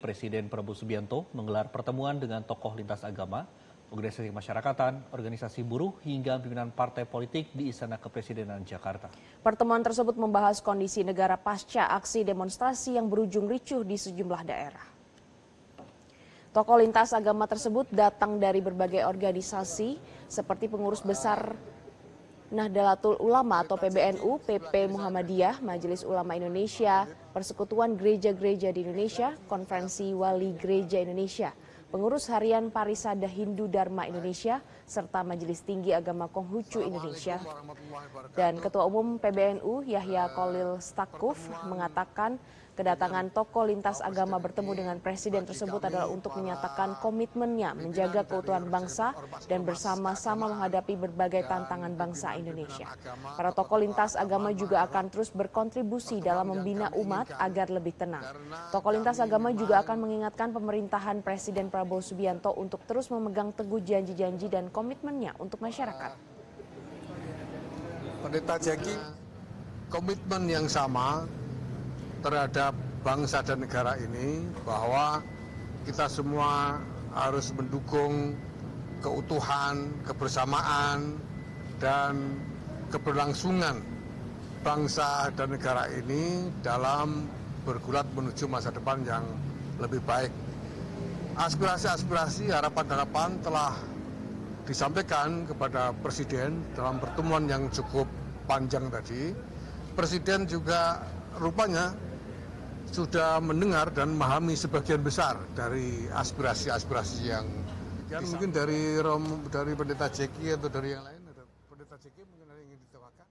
Presiden Prabowo Subianto menggelar pertemuan dengan tokoh lintas agama, organisasi kemasyarakatan, organisasi buruh, hingga pimpinan partai politik di Istana Kepresidenan Jakarta. Pertemuan tersebut membahas kondisi negara pasca aksi demonstrasi yang berujung ricuh di sejumlah daerah. Tokoh lintas agama tersebut datang dari berbagai organisasi seperti pengurus besar Nahdlatul Ulama atau PBNU, PP Muhammadiyah, Majelis Ulama Indonesia, Persekutuan Gereja-Gereja di Indonesia, Konferensi Wali Gereja Indonesia, Pengurus Harian Parisada Hindu Dharma Indonesia, serta Majelis Tinggi Agama Konghucu Indonesia. Dan Ketua Umum PBNU Yahya Khalil Stakuf mengatakan kedatangan tokoh lintas agama bertemu dengan presiden tersebut adalah untuk menyatakan komitmennya menjaga keutuhan bangsa dan bersama-sama menghadapi berbagai tantangan bangsa Indonesia. Para tokoh lintas agama juga akan terus berkontribusi dalam membina umat agar lebih tenang. Tokoh lintas agama juga akan mengingatkan pemerintahan Presiden Prabowo Subianto untuk terus memegang teguh janji-janji dan komitmennya untuk masyarakat. Pendeta Jeki, komitmen yang sama terhadap bangsa dan negara ini, bahwa kita semua harus mendukung keutuhan, kebersamaan, dan keberlangsungan bangsa dan negara ini dalam bergulat menuju masa depan yang lebih baik. Aspirasi-aspirasi, harapan-harapan telah disampaikan kepada Presiden dalam pertemuan yang cukup panjang tadi. Presiden juga rupanya sudah mendengar dan memahami sebagian besar dari aspirasi-aspirasi yang mungkin dari Pendeta Jeki atau dari yang lain. Ada Pendeta Jeki mungkin ada yang ingin ditawarkan.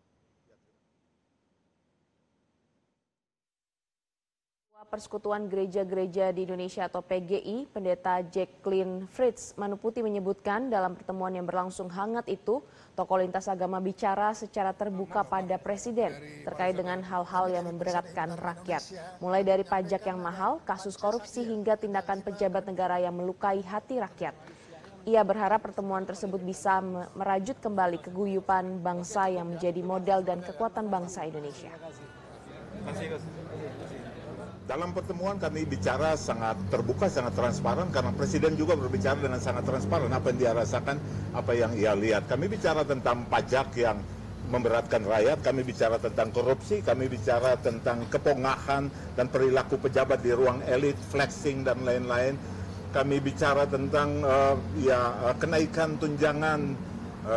Persekutuan Gereja-Gereja di Indonesia atau PGI, Pendeta Jacqueline Fritz Manuputi menyebutkan dalam pertemuan yang berlangsung hangat itu, tokoh lintas agama bicara secara terbuka pada Presiden terkait dengan hal-hal yang memberatkan rakyat. Mulai dari pajak yang mahal, kasus korupsi hingga tindakan pejabat negara yang melukai hati rakyat. Ia berharap pertemuan tersebut bisa merajut kembali keguyupan bangsa yang menjadi modal dan kekuatan bangsa Indonesia. Dalam pertemuan kami bicara sangat terbuka, sangat transparan, karena Presiden juga berbicara dengan sangat transparan apa yang dia rasakan, apa yang ia lihat. Kami bicara tentang pajak yang memberatkan rakyat, kami bicara tentang korupsi, kami bicara tentang kepongahan dan perilaku pejabat di ruang elit, flexing dan lain-lain. Kami bicara tentang kenaikan tunjangan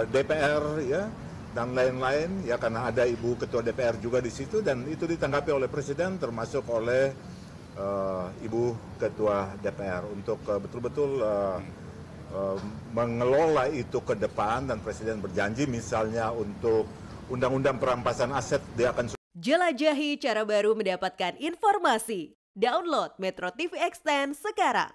DPR, ya, dan lain-lain, ya, karena ada Ibu Ketua DPR juga di situ, dan itu ditanggapi oleh Presiden termasuk oleh Ibu Ketua DPR untuk betul-betul mengelola itu ke depan, dan Presiden berjanji misalnya untuk undang-undang perampasan aset dia akan. Jelajahi cara baru mendapatkan informasi. Download Metro TV Extend sekarang.